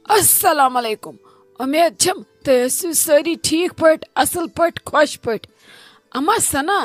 अस्सलाम अलैकुम। उम्मीद छम तुम सारी ठीक पट असल पट खुश पट। अमा सना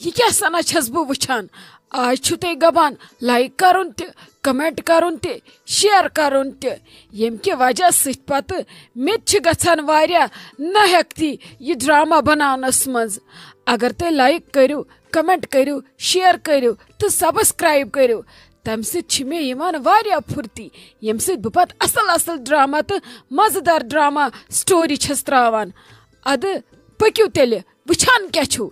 यह क्या सना छस बह वुछान आज छु तुम गबान लाइक करुन त कमेंट करुन त शेयर करुन त यम कि वजह सत पत मे गछान वारिया न हेक्ति यह ड्रामा बनानस मज। अगर तुम लाइक करू कमेंट करू शेयर करू तो सब्सक्राइब करू तम मे फुर्ती यम बह असल असल ड्रामा तो मजेदार ड्रामा स्टोरी छस त्रावान। अद पक्यू तेल वुछान क्या छु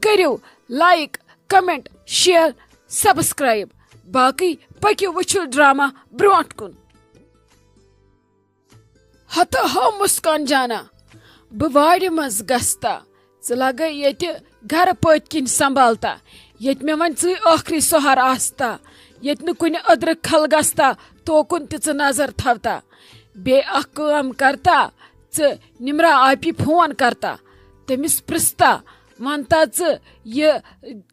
करू लाइक कमेंट शेयर सब्सक्राइब बाकी पक्यू वुछू ड्रामा ब्रोट कुन। हता हो मुस्कान जाना बह वाड़ मज गस्ता च लग ये घर पत किन संभालता ये मे वन आखरी सोहर आस्ता ये कुन अदर खल गस्ता तोकुन च नजर थवता बे काम करता च निमरा आपी फोन करता तमिस पृछता वनता च ये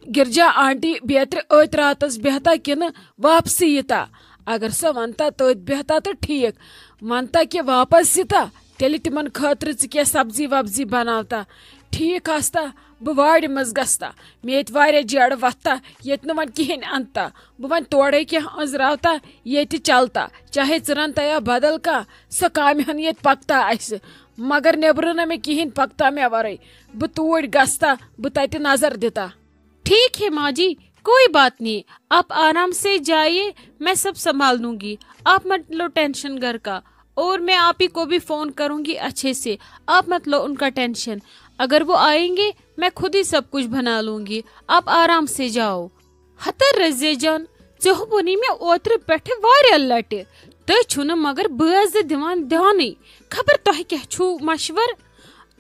गिरजा आंटी बेत्र अत रातस बेहता किन वापसी यता। अगर सो वनता तथ बेहता तो ठीक वनता कि वापस यता तेल तिमन खतर क्या सब्जी वब्जी बनावता ठीक आस्ता बह वाड़ मज गस्ता मे वारिया जड़ वत्ता ये वन कहें अनता बह वन तोड़े क्या अंजरावता ये चलता चाहे रनता या बदल का सो काम ये पकता अस मगर नेबर न मे कहें पकता मे वरई बह तोड़ गस्ता बह तत नजर देता। ठीक है माँ जी कोई बात नहीं आप आराम से जाइए मैं सब संभाल लूंगी आप मत लो टेंशन घर का और मैं आप ही को भी फोन करूंगी अच्छे से आप मत लो उनका टेंशन। अगर वो आएंगे मैं खुद ही सब कुछ बना लूंगी आप आराम से जाओ। हतर रजे जान चोहबुनी में ओत्र पेठ वारिया लटे तो छुन मगर बज दिवान ध्यान खबर तह क्या छु मशवर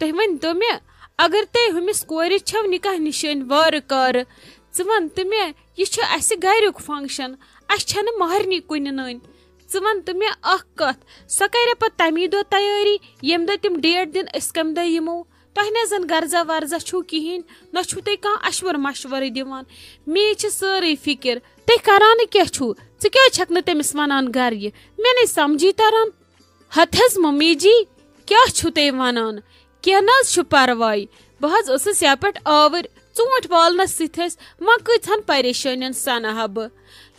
तह वन तो मे अगर तय हमिस कोर छव निकाह निशान वार कर वन तो मे यह गरुक फंक्शन अन महरनी कुन नन वन तो मे कत सो कर पे तमी दो तैयारी यम दो तिम डेट दिन कम दो यमो तह न गर्जा वर्जा छू कहें न छू तुम कह अशवर मशवर दिवान मे सारे फिक्र तुम करान क्या छू क्या छक न तमिस वनान गर ये मे नहीं समझी तरन। हथस मम्मी जी क्या छू तुम वनान क्या न परवाय बह या पे आवर चोट वालनस सत व कन परेशान सना बह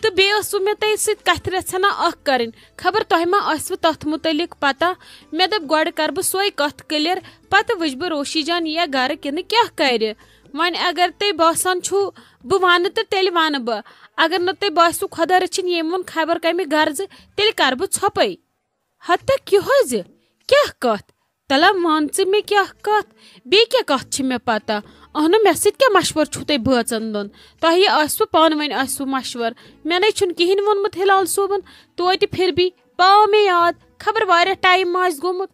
तो बेसु मे तथ सत कथ रचना कर खबर तह मा आसव तथ मुतलिक पता मे दप गोड़ कर बह सोई कथ क्लियर पत वुच बह रोशी जान यह गर कि क्या कर वन अगर तुम बासान छु बह वन तो तेल वन बह अगर न तुम बासु खुदा रचिन यम वो खबर कम गर्ज तेल कर बह छपे। हत क्योज क्या कथ तला मान मे क्या कथ बे क्या कथ मे पता अहन मे सत क्या मशवर छु तुम बचन दोन तह आसव पान वन आसव मशवर मे न कहें वोनमुत हिलाल सोबन तो फिर भी पाओ मे याद खबर वारिया टाइम आस गोमुत।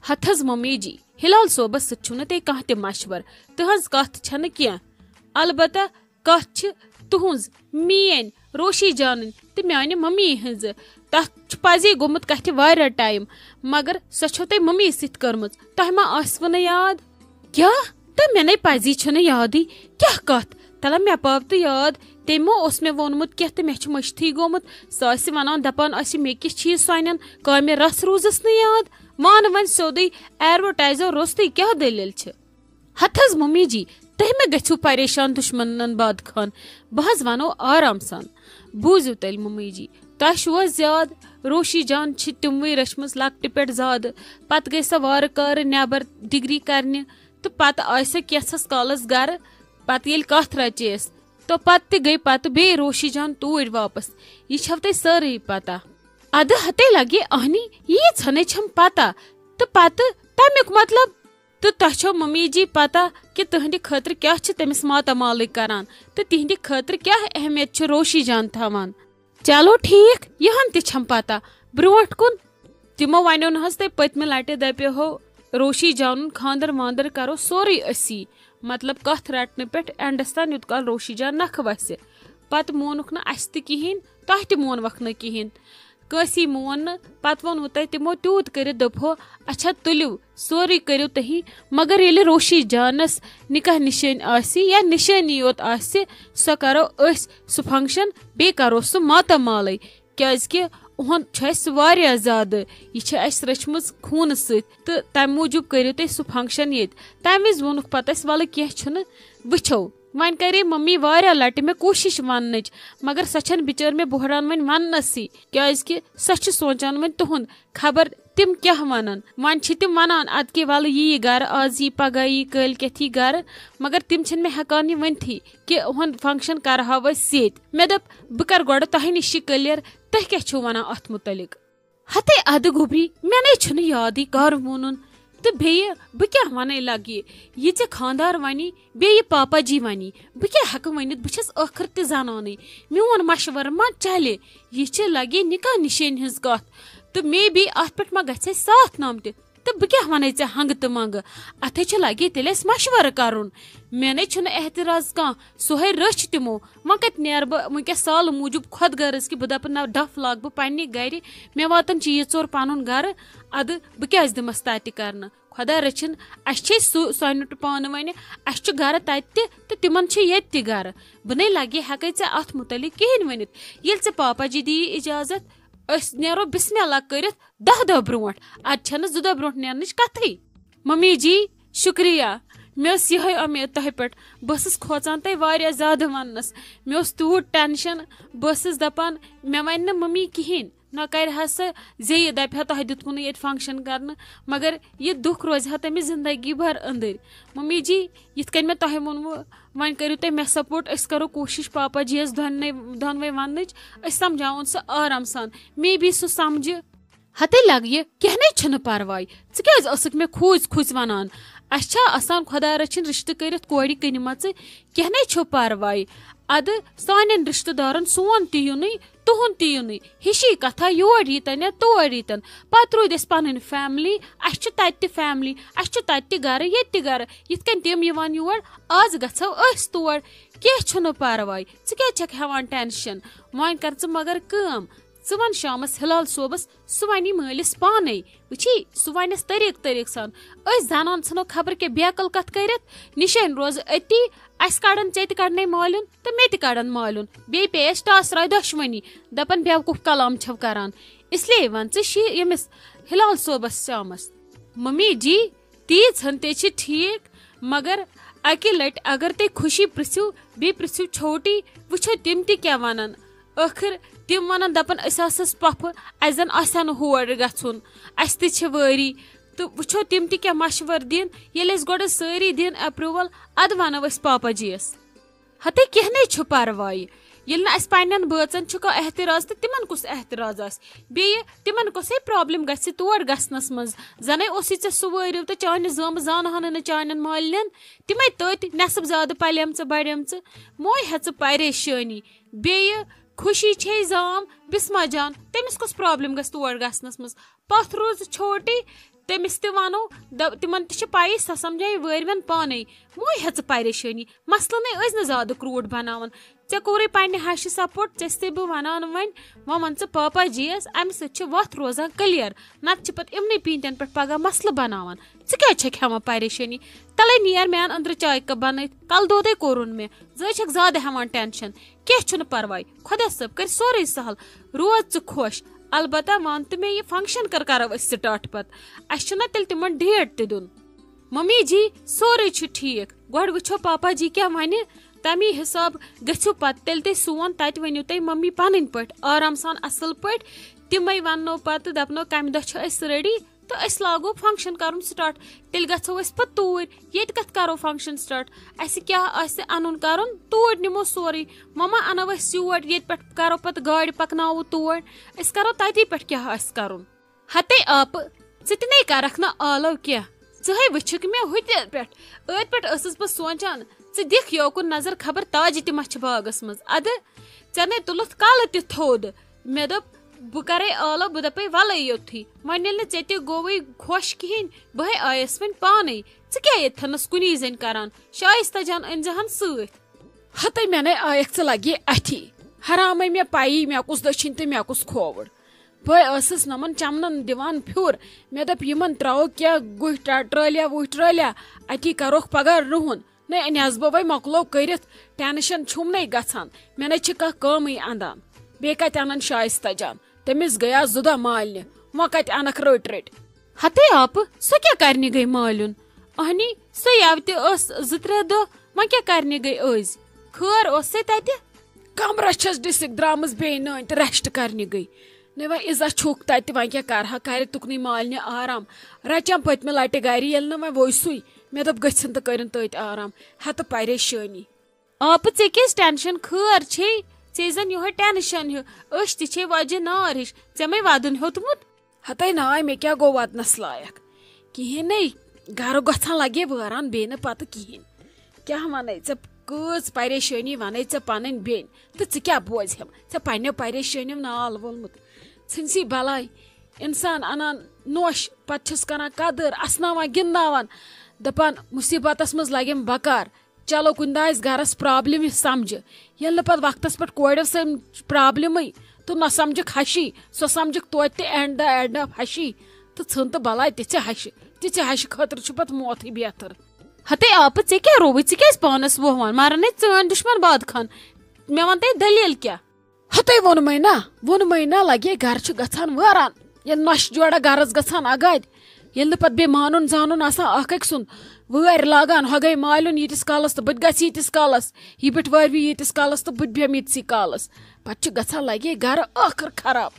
हथज मम्मी जी हिलाल सोबस सत कह त मशवर तहज कथ छन क्या अलबत्ता कथ तुहज मेन रोशी जान तो माने मम्मी हज तथ पजे गोमुत कथ वारिया टाइम मगर सो तुम मम्मी सत कर्म तह मा आसव न याद क्या तो मे नहीं पजी याद क्या कथ तला मे पाव तो याद तमो मे वोनमुत क्या तो मे मश्ती गोमुत सह वन दपान मे किस चीज सानन कह मे रस रूजस न याद मान वन सोदी एडवर्टाइजो रोस्ती क्या दलील। हथज मम्मी जी तह मे गु परेशान दुश्मन बाद खान बहज वनो आराम सान बूझू तेल मम्मी जी तह ज्याद रोशी जान तिमवे रचम लकट पे ज्यादा पत गई सह वार कार नबर डिग्री करने तो पत आस कैसस कालस गर पत ये कथ रचेस तो पत गई पत बे रोशी जान तूर वापस यह छव तुम सारे पता अद हते लगे अहनी ये छने छम पता तो पत तमिक मतलब तो तह मम्मी जी पता कि तुहंद खतर क्या तमिस मातामाल करान तो तिहंद खतर क्या अहमियत रोशी जान थवान। चलो ठीक यहन तम पता ब्रोट कुन तमो वनो न तुम पत्म लटे दपो हो रोशी जान खानदर वानदर करो सोरे असी मतलब कथ रटने पे एंडस तान युत काल रोशी जान नख वस पत मोनुक न अस तहें तह त मोनवक न कहें कसी मोन पत वोन तह तमो तूत कर दपो अच्छा तुलिव सोरे करो तही मगर ये रोशी जानस निकाह निशान आसी या निशानी योत आसी सो करो सो फंक्शन बे करो सो मातामाल क्या ज्यादा यह रचम खून सत तम मूजूब करो तुम सह फंक्शन ये तम विज वोन पे वल कह वो वन करे मम्मी वारिया लट मे कोशिश वन मगर सह बिचार मे बहरान वन वनसी क्या सह सोचान वन तुहद खबर तिम क्या वन वन तिम वन अद के वल यी गर आज यी पगह यी कल कथ यी गर मगर तिम मे हेकान यह वनथी कि उहद फंक्शन करहा ये मे दप बह कर गोड़ तह निश क्लियर तुह क्या वन अत मुतलिक हते अद गोबरी मे याद कर वोन तो बे बह क्या वन लगे यह ऐ खानदार वनी बे पापा जी वनी बह क्या हेक वन बस आखिर त जानान मोन मशवर मा चले यह लगे निकाह निशान हज कथ तो मे भी अत पे मा गए साथ नाम तो बह क्या वन ऐ हंग तो मंग अथे लगे तेल मशवर कर मेने एहतराज कह सोहे रच तमो वो कत नेर बह वह साल मूजूब खुद गर्ज कि बह दप ना डफ लाग बह पन्ने गर मे वातन चीज चोर पन गर अद बह क्या दिमस तत कर खुदा रचिन सोनुट पान वन अस गर तत तो तिमन ये गर बह नहीं लगे हेक अत मुतलिक कहें वन ये पापा जी दी इजाजत नेरो बिस्मिल्लाह कर 10 दह ब्रो अद 2 दह ब्रो नेरन कथई मम्मी जी शुक्रिया मे यह उम्मीद तह पे बस खोचान तह ज्यादा वनस मे तूत टेंशन बस दपान मे वन मम्मी कहें ना कर सह जे दप तह दुन ये फंक्शन कर मगर यह दुख रोज हा तमिस जिंदगी भर अंदर मम्मी जी यिथ कन मे तह वोनवो वन करो तुम मे सपोर्ट अस करो कोशिश पापा जी दोनवे वन समझावन सह आराम सान मे भी सह समझ हते लग यह कह परवाय क्या मे खूज खुज वन असान खुदा रचिन रिश्ते कर कोड़ कनम कह परवाय अद सान रिश्तेदारन सोन तुन तुहद तुन हिशी कथा योर यीतन या तोर यीतन पत रूद पन फैमिली तत फैमिली तत गर ये गर यिथ तम योर आज गो तोर कह परवाय क्या हेवान टेंशन वन कर मगर कम वन शामस हिलाल सोबस सह वन मालिस पाने वची सह वनस तरीक सान जानान नो खबर के बेकल कत कर निशान रोज अति अस कड़न चे कड़ने मालून तो मे कड़न मालून बे पे टास राय दुश्मनी दपन बेवकूफ कलाम छव करान इसलिए वन यमिस हिलाल सोबस शामस मम्मी जी तीज हन ते ठीक मगर अकि लट अगर ते खुशी पृछ्यू बे पृछ्यू छोटी वुछो तिम ति क्या वनन आखिर तिम वन दपन अस पफ अस जन आसान होर गन अस तरी तो वो तिम क्या मशवर दिन ये गोड़ सारी दिन अप्रूवल अद वनो पापा जी हते कह परवाय ये पन्न बचन एहतराज तो तिमन कुछ एहतराज बे तिमन कुछ प्रॉब्लम गि तोर गसनस मज जन सह वारिव तो चान जम जान चान मालिन तिमे तथ नसब ज्यादा पलेम बड़ेम मोय हे परेशानी बे खुशी छे जाम बिस्मा जान तमिस कुछ प्रॉब्लम गस तोर गसनस मज पथ रोज छोटी तमिस वनो तिमन पाई सह समझाई वन पाने मोय हे परेशानी मसलन ज्यादा क्रूड बनावन ऐ कोर पन्ने हश सपोर्ट ऐसे बह वनान वन पापा जी अमि सत वत रोजान क्लियर नत पे इमन पीतन पे पगह मसल बनावान क्या हेवान परेशानी तले नियर मैन अंदर चाय कप बन कल दोदे कोरुन मे जक ज्यादा हेवान टेंशन क्या परवाय खुदा सब कर सोरे सहल रोज खुश अलबत्ता वन तो मे यह फंक्शन करो स्टार्ट पत अना तेल तिमन डेट त दुन मम्मी जी सोरे ठीक गोड़ वो पापा जी क्या वन तमी हिसाब गो पे तेल ते सोन तत वनु तुम मम्मी पन पे आराम सान असल पे तमें वनो पे दपनो कम दह रेडी तो अस लागो फंक्शन कर स्टार्ट तेल गो पे तूर ये कत करो फंक्शन स्टार्ट अस क्या अन कर तूर निमो सोरे ममा अनो योर ये पे करो पे गाड़ पकनो तोर अस करो तती पे क्या कर हते आप ने करख ना आलो क्या हे वुक मे हुत पे बह सोचान दिख योकुन नजर खबर ताज ति मह बागस मज अद ने तुलत कल थोद मे दप बह करे आलो बह दपे वल योथी वन ये ते गोवई खुश कहें बह आयस वन पाने क्या ये थनस कुनी जन करान शाइस्ता जान अनजहन सत हते मैंने आयक लगे अथी हराम मे पाई मे कुछ दक्षिण तो मे कुछ खोवड़ बह नमन चमन दिवान फ्योर मे दप यमन त्रो क्या गुह ट्रलिया वुह ट्रलिया अति करोख पगह रुहन न नजबो वह मकलो कर टेंशन छुम न गसान मे न कम अंदान बे कत अनन शाइस्ता जान तमिस गया जुदा मालने वो कत अनक रट रट। हते आप सो क्या करने गई मालून अहनी सो यावते ज त्रे दो वो क्या करने गई आज खर तते कमरस छस डिसिक द्रामस बे नी तो रेस्ट करने गई ने वह इज्जत छुक तत वह क्या कर कर तुकनी मालने आराम रचम पत्म लटि गर ये वह वोसुई मे दोप गन तो कर तत आराम हत परेशानी। आप चे किस टेंशन खर छे चे जन यो टेंशन हो ते वजह नार हिश चे मे वदन होतमुत हते नाय मे क्या गो वदनस लायक कहें नहीं घर गथान लगे वरान बे पत कहें क्या वन ऐ कच परेशानी वन ऐ पन बेन तो क्या बोझम ऐ पन्नो परेशानी नाल वोलमुत सी बलाई इंसान अनान नोश पस कर कदर असनावान गिंदनावान दपान मुसीबत मज लगेम बकार चलो कुन गरस प्रॉब्लम समझ ये पे वक्तस पे कोड़ प्रॉब्लम तो न समझक हशी सो समझक तो एंड द एंड ऑफ हशी तो छन तो बलाई तिचे हश खतर पे मौत बेहतर। हते आप चे क्या रोव क्या पानस वोहान मारन चन दुश्मन बाद खान मे वन ते दलील क्या हते वोनमे ना लगे घर गसान वरान ये नश जोड़ा गरस गसान अगाद ये पे बे मानुन जानन अख सुन वर लागान ह गई मालून यीटिस कालस तो बत गीटिस कालस यह बट वर्वी यीटिस कालस तो बत बेम यीटसी कालस पे गसान लगे घर आखिर खराब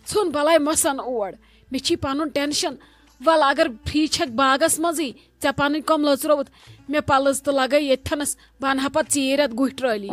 सन बलाई मसान ओर मे पन टेंशन वल अगर फ्री छक बागस मजी ऐ पन कम लचरोत मे पलज तो लगे येथनस बह पे चीर गुह ट्रली।